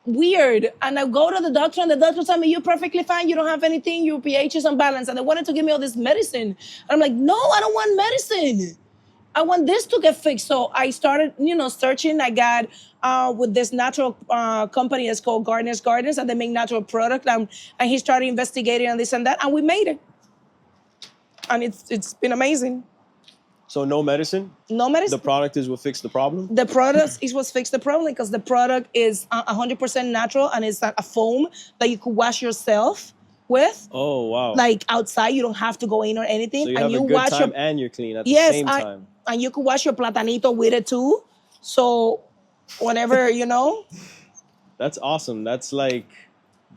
weird? And I go to the doctor, and the doctor told me, you're perfectly fine. You don't have anything. Your pH is unbalanced. And they wanted to give me all this medicine. And I'm like, no, I don't want medicine. I want this to get fixed. So I started, searching. I got with this natural company that's called Gardener's Gardens, and they make natural product. And he started investigating on this and that, and we made it. And it's been amazing. So no medicine? No medicine. The product is what fixed the problem? The product is what fixed the problem because the product is 100% natural, and it's a foam that you could wash yourself with. Oh, wow. Like outside, you don't have to go in or anything. So you have a good time and you're clean at the same time. And you could wash your platanito with it too. So whenever, That's awesome. That's like,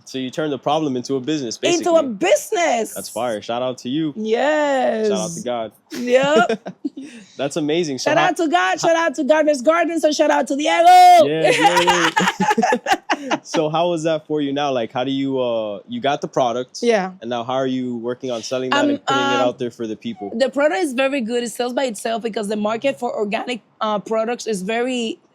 so you turn the problem into a business, basically. Into a business. That's fire. Shout out to you. Yes. Shout out to God. Yep. That's amazing. Shout out to God. Shout out to Gardener's Gardens, and shout out to Diego. Yeah. So how was that for you now? Like, how do you got the product? Yeah. And now how are you working on selling that and putting it out there for the people? The product is very good. It sells by itself because the market for organic products is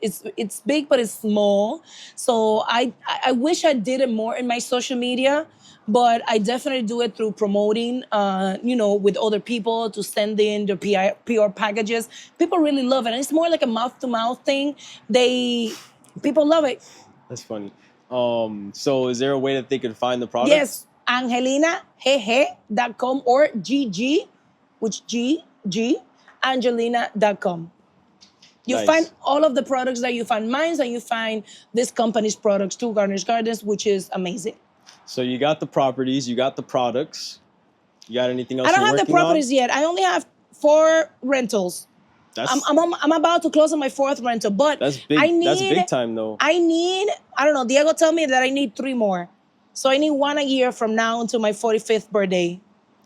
it's big, but it's small. So I wish I did it more in my social media, but I definitely do it through promoting, with other people to send in the PR packages. People really love it. And it's more like a mouth-to-mouth thing. People love it. That's funny. So is there a way that they can find the products? Yes, angelinajeje.com or GG, which G, angelina.com. You Nice. find all of the products that you find mine, and you find this company's products too, Garnish Gardens, which is amazing. So you got the properties, you got the products. You got anything else I don't you're have the working on? properties yet. I only have 4 rentals. That's I'm about to close on my 4th rental, but that's big. That's big time though. I don't know. Diego told me that I need 3 more. So I need 1 a year from now until my 45th birthday.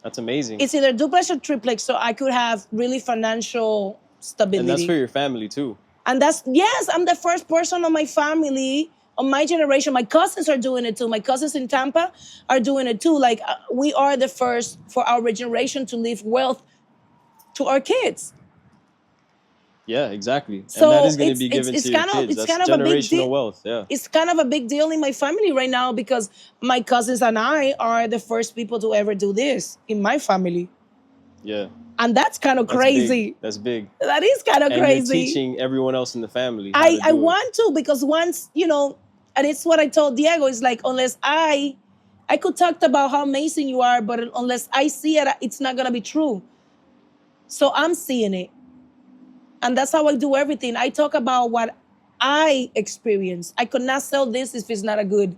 That's amazing. It's either duplex or triplex, so I could have really financial stability. And that's for your family too. And yes, I'm the first person on my family, on my generation. My cousins are doing it too. My cousins in Tampa are doing it too. Like, we are the first for our generation to leave wealth to our kids. Yeah, exactly. So and that is going to be given to your kids. That's kind of a big generational deal. wealth. Yeah. It's kind of a big deal in my family right now because my cousins and I are the first people to ever do this in my family. Yeah. And that's kind of crazy. That's big. That is kind of And crazy. you're teaching everyone else in the family. I want to, because once, and it's what I told Diego, it's like, unless I could talk about how amazing you are, but unless I see it, it's not going to be true. So I'm seeing it. And that's how I do everything. I talk about what I experience. I could not sell this if it's not a good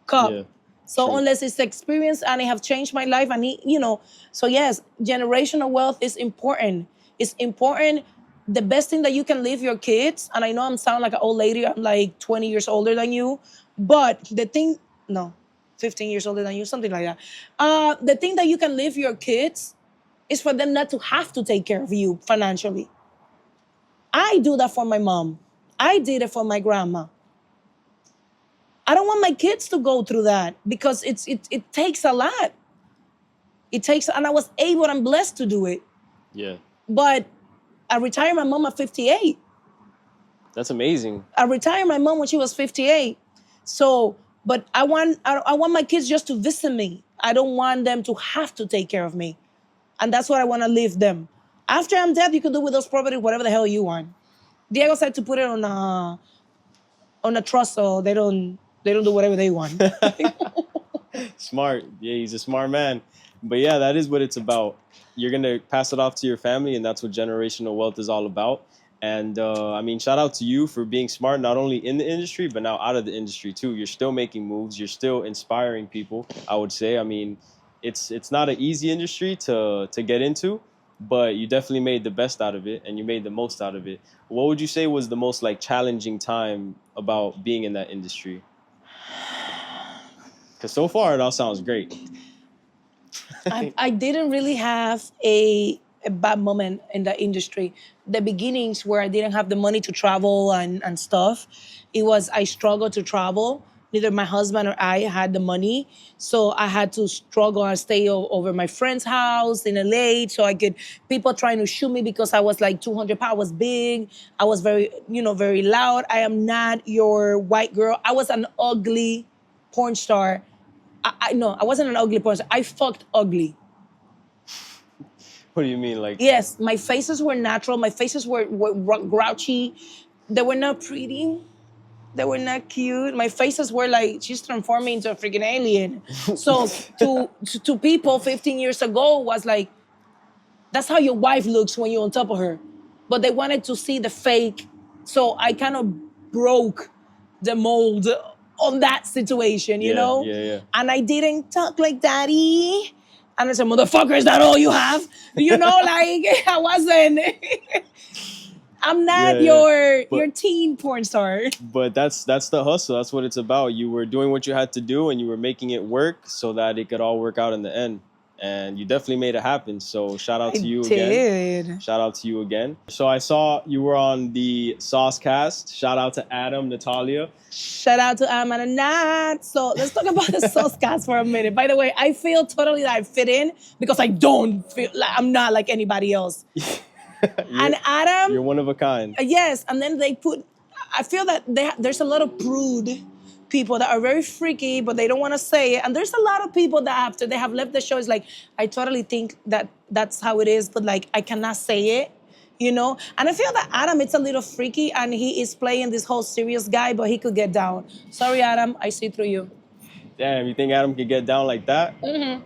cup. Yeah, so true. Unless it's experience and it have changed my life, so yes, generational wealth is important. It's important. The best thing that you can leave your kids, and I know I'm sound like an old lady, I'm like 20 years older than you, but 15 years older than you, something like that. The thing that you can leave your kids is for them not to have to take care of you financially. I do that for my mom. I did it for my grandma. I don't want my kids to go through that because it takes a lot. And I was able and blessed to do it. Yeah. But I retired my mom at 58. That's amazing. I retired my mom when she was 58. So, but I want my kids just to visit me. I don't want them to have to take care of me. And that's what I want to leave them. After I'm dead, you can do with those properties whatever the hell you want. Diego said to put it on a trust so they don't do whatever they want. Smart. Yeah, he's a smart man. But yeah, that is what it's about. You're going to pass it off to your family, and that's what generational wealth is all about. And shout out to you for being smart, not only in the industry, but now out of the industry too. You're still making moves. You're still inspiring people, I would say. It's not an easy industry to get into, but you definitely made the best out of it and you made the most out of it. What would you say was the most challenging time about being in that industry? Because so far it all sounds great. I didn't really have a bad moment in the industry. The beginnings where I didn't have the money to travel and stuff, I struggled to travel. Neither my husband or I had the money. So I had to struggle and stay over my friend's house in LA. So people trying to shoot me because I was 200 pounds, I was big. I was very, very loud. I am not your white girl. I was an ugly porn star. No, I wasn't an ugly porn star. I fucked ugly. What do you mean? Yes, my faces were natural. My faces were grouchy. They were not pretty. They were not cute. My faces were she's transformed me into a freaking alien. So to people 15 years ago was that's how your wife looks when you're on top of her. But they wanted to see the fake. So I kind of broke the mold on that situation, you know? Yeah. And I didn't talk like daddy. And I said, motherfucker, is that all you have? I wasn't... I'm not your teen porn star. But that's the hustle. That's what it's about. You were doing what you had to do and you were making it work so that it could all work out in the end. And you definitely made it happen. So shout out to you again. Shout out to you again. So I saw you were on the Sauce Cast. Shout out to Adam, Natalia. Shout out to Adam and Nat. So let's talk about the Sauce Cast for a minute. By the way, I feel totally that I fit in because I don't feel I'm not like anybody else. And Adam, you're one of a kind. Yes, and then I feel that there's a lot of prude people that are very freaky, but they don't want to say it. And there's a lot of people that after they have left the show, it's I totally think that that's how it is, but I cannot say it you know. And I feel that Adam, it's a little freaky, and he is playing this whole serious guy, but he could get down. Sorry, Adam, I see through you. Damn, you think Adam could get down like that? Mm-hmm.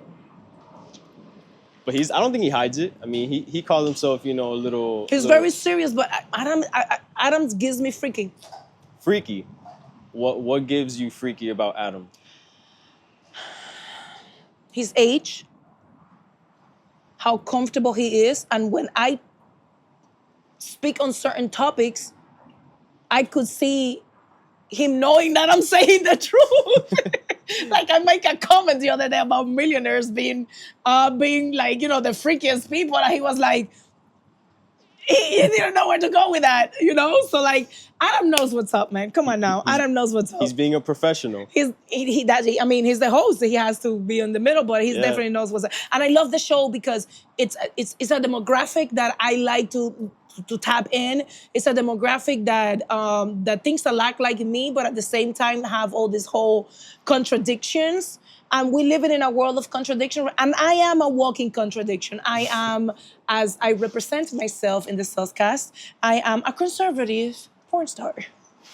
But I don't think he hides it. I mean, he calls himself, a little. He's very serious, but Adam gives me freaking. Freaky. What gives you freaky about Adam? His age, how comfortable he is, and when I speak on certain topics, I could see him knowing that I'm saying the truth. Like I make a comment the other day about millionaires being like, the freakiest people, and he was like, he didn't know where to go with that, So like, Adam knows what's up, man. Come on now, Adam knows what's up. He's being a professional. He's the host. He has to be in the middle, but he definitely knows what's up. And I love the show because it's a demographic that I like to tap in. It's a demographic that thinks a lot like me, but at the same time have all these whole contradictions. And we live in a world of contradiction. And I am a walking contradiction. I am, as I represent myself in the Soulcast, I am a conservative porn star.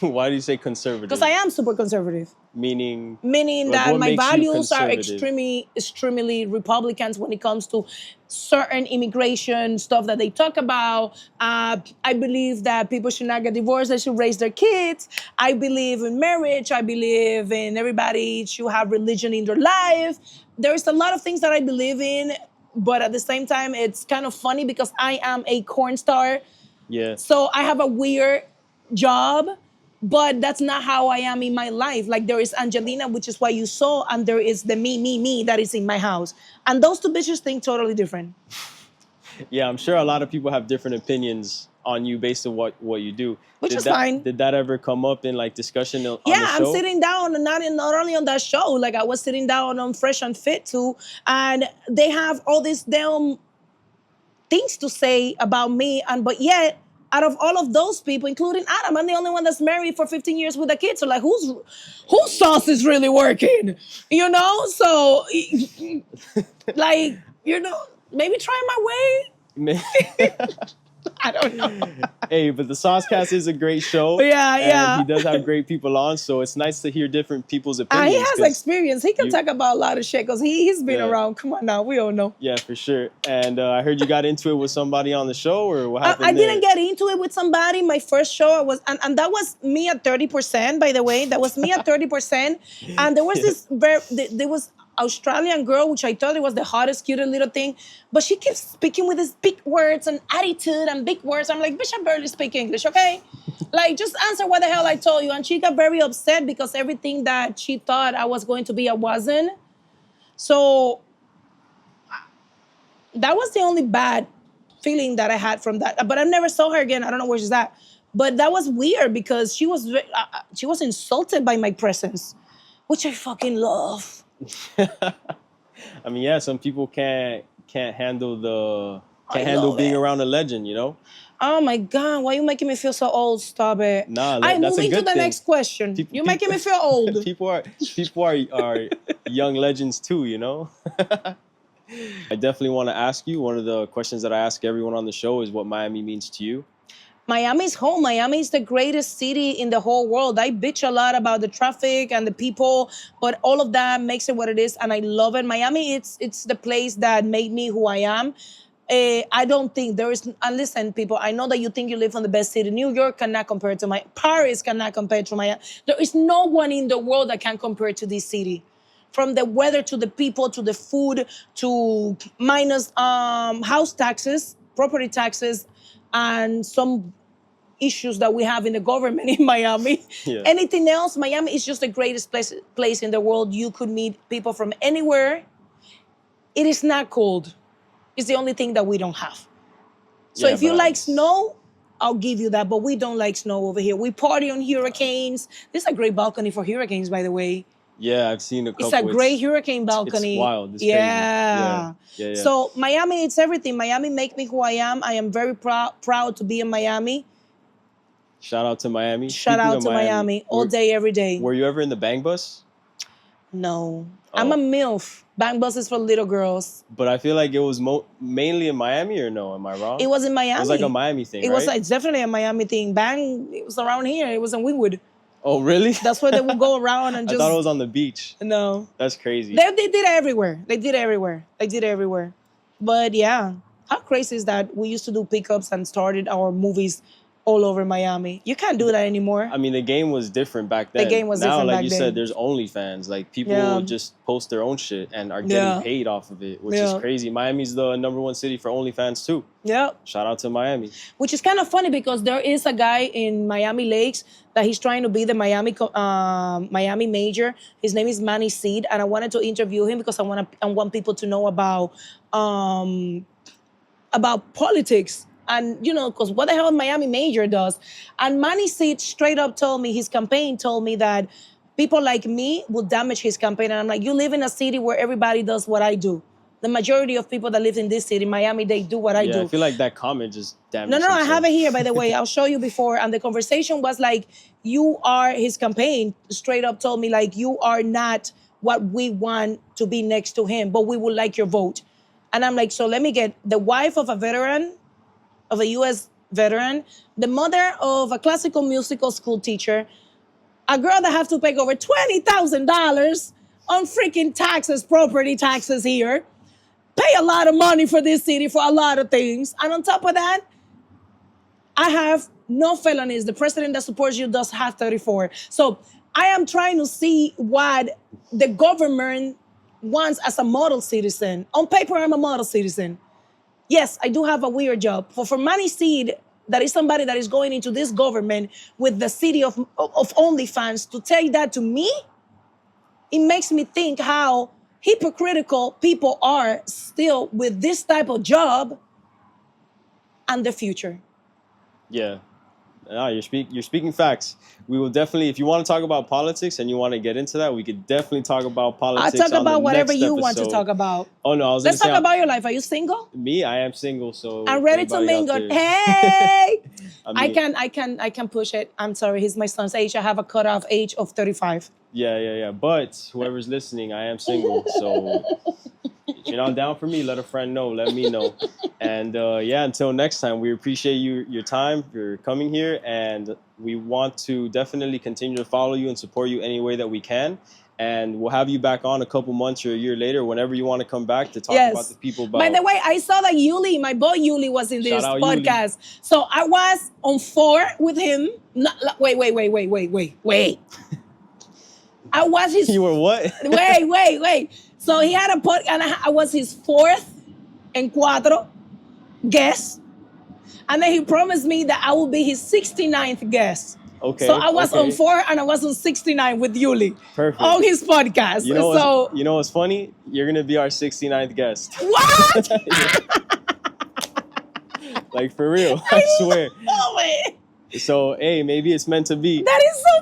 Why do you say conservative? Because I am super conservative. Meaning that my values are extremely Republicans when it comes to certain immigration stuff that they talk about. I believe that people should not get divorced, they should raise their kids. I believe in marriage. I believe in everybody should have religion in their life. There's a lot of things that I believe in, but at the same time, it's kind of funny because I am a corn star. Yeah. So I have a weird job, but that's not how I am in my life. Like there is Angelina, which is what you saw, and there is the me that is in my house. And those two bitches think totally different. Yeah, I'm sure a lot of people have different opinions on you based on what you do. Which is fine. Did that ever come up in like discussion on the show? Yeah, I'm sitting down, and not only on that show, like I was sitting down on Fresh and Fit too, and they have all these damn things to say about me, but yet, out of all of those people, including Adam, I'm the only one that's married for 15 years with a kid. So like, whose sauce is really working? So like, maybe try my way. I don't know. Hey, but the Saucecast is a great show. Yeah. He does have great people on, so it's nice to hear different people's opinions. He has experience. He can talk about a lot of shit because he's been around. Come on now, we all know. Yeah, for sure. And I heard you got into it with somebody on the show, or what happened? I didn't get into it with somebody. My first show, I was, and that was me at 30%. By the way, that was me at 30%. And there was there was Australian girl, which I thought it was the hottest, cutest little thing, but she keeps speaking with these big words and attitude and big words. I'm like, bitch, I barely speak English, okay? Like, just answer what the hell I told you. And she got very upset because everything that she thought I was going to be, I wasn't. So that was the only bad feeling that I had from that. But I never saw her again. I don't know where she's at. But that was weird because she was insulted by my presence, which I fucking love. I mean, yeah, some people can't handle being around a legend, Oh my God, why are you making me feel so old? Stop it. Nah, I'm that's moving a good to the thing. next question. You're making me feel old. People are young legends too, I definitely want to ask you, one of the questions that I ask everyone on the show is what Miami means to you. Miami's home. Miami is the greatest city in the whole world. I bitch a lot about the traffic and the people, but all of that makes it what it is, and I love it. Miami, it's the place that made me who I am. I don't think there is, and listen, people, I know that you think you live in the best city. New York cannot compare to Paris cannot compare to Miami. There is no one in the world that can compare to this city. From the weather to the people to the food to minus house taxes, property taxes, and some issues that we have in the government in Miami. Yeah. Anything else, Miami is just the greatest place in the world. You could meet people from anywhere. It is not cold. It's the only thing that we don't have. So if you like snow, I'll give you that. But we don't like snow over here. We party on hurricanes. This is a great balcony for hurricanes, by the way. Yeah, I've seen a couple. It's a great hurricane balcony. It's wild. It's yeah. Crazy. Yeah. So Miami, it's everything. Miami makes me who I am. I am very proud to be in Miami. Shout out to Miami. Shout out to Miami all day, every day. Were you ever in the bang bus? No. I'm a MILF. Bang buses for little girls. But I feel like it was mainly in Miami, or no? Am I wrong? It was in Miami. It was like a Miami thing, right? It's definitely a Miami thing. Bang, it was around here. It was in Wynwood. Oh, really? That's where they would go around and I just... thought it was on the beach. No. That's crazy. They did it everywhere. They did it everywhere. But yeah, how crazy is that? We used to do pickups and started our movies all over Miami. You can't do that anymore. I mean, the game was different back then. The game was now, different like back you then. said, there's OnlyFans. Like, people just post their own shit and are getting paid off of it, which is crazy. Miami's the #1 city for OnlyFans too. Yeah. Shout out to Miami. Which is kind of funny because there is a guy in Miami Lakes that he's trying to be the Miami mayor. His name is Manny Seed, and I wanted to interview him because I want people to know about politics. And, you know, because what the hell Miami mayor does. And Manny Seed straight up told me, his campaign told me that people like me will damage his campaign. And I'm like, you live in a city where everybody does what I do. The majority of people that live in this city, Miami, they do what I do. I feel like that comment just damaged No, I himself. have it here, by the way. I'll show you before. And the conversation was like, you are, his campaign straight up told me, like, you are not what we want to be next to him, but we would like your vote. And I'm like, so let me get the wife of a veteran, of a U.S. veteran, the mother of a classical musical school teacher, a girl that have to pay over $20,000 on freaking taxes, property taxes here, pay a lot of money for this city for a lot of things. And on top of that, I have no felonies. The president that supports you does have 34. So I am trying to see what the government wants as a model citizen. On paper, I'm a model citizen. Yes, I do have a weird job. For Manny Seed, that is somebody that is going into this government with the city of OnlyFans, to take that to me, it makes me think how hypocritical people are still with this type of job and the future. Yeah. No, you're speaking facts. We will definitely, if you want to talk about politics and you want to get into that, we could definitely talk about politics. I'll talk about whatever you want to talk about. Oh no, Let's talk about your life. Are you single? Me, I am single, so I'm ready to mingle. Hey, I can push it. I'm sorry, he's my son's age. I have a cutoff age of 35. Yeah. But whoever's listening, I am single, so if you're not down for me, let a friend know. Let me know. And until next time, we appreciate your time for coming here, and we want to definitely continue to follow you and support you any way that we can. And we'll have you back on a couple months or a year later, whenever you want to come back to talk about the people. By the way, I saw that Yuli, my boy Yuli, was in this podcast. Yuli. So I was on 4 with him. No, wait. I was his... You were what? Wait. So he had a podcast, and I was his 4th and 4 guest. And then he promised me that I will be his 69th guest. Okay. So I was on 4 and I was on 69 with Yuli. Perfect. On his podcast. You know what's funny? You're going to be our 69th guest. What? Like, for real. I swear. Love it. So, hey, maybe it's meant to be. That is so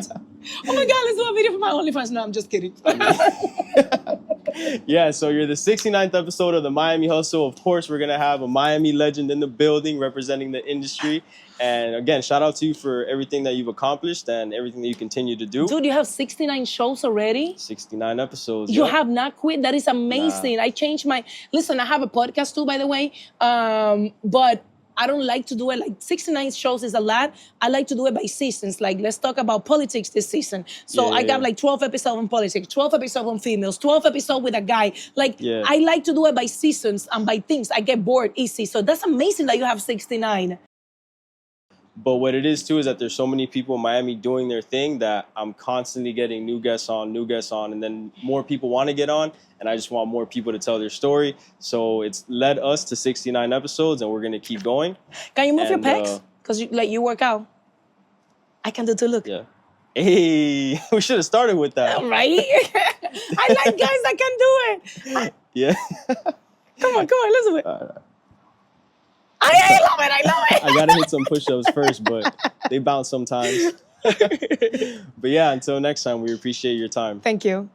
perfect. Oh my God, let's do a video for my OnlyFans. No, I'm just kidding. Yeah, so you're the 69th episode of the Miami Hustle. Of course, we're going to have a Miami legend in the building representing the industry. And again, shout out to you for everything that you've accomplished and everything that you continue to do. Dude, you have 69 shows already? 69 episodes. You have not quit? That is amazing. Nah. I changed my... Listen, I have a podcast too, by the way. But I don't like to do it like 69 shows is a lot. I like to do it by seasons. Like, let's talk about politics this season. So I got like 12 episodes on politics, 12 episodes on females, 12 episodes with a guy. Like, I like to do it by seasons and by things. I get bored easy. So that's amazing that you have 69. But what it is, too, is that there's so many people in Miami doing their thing that I'm constantly getting new guests on, and then more people want to get on, and I just want more people to tell their story. So it's led us to 69 episodes, and we're going to keep going. Can you move your pecs? Because you work out. I can do too, look. Yeah. Hey, we should have started with that. Right? I like guys that can do it. Yeah. Come on, let's do it. I love it. I gotta hit some push-ups first, but they bounce sometimes. But yeah, until next time, we appreciate your time. Thank you.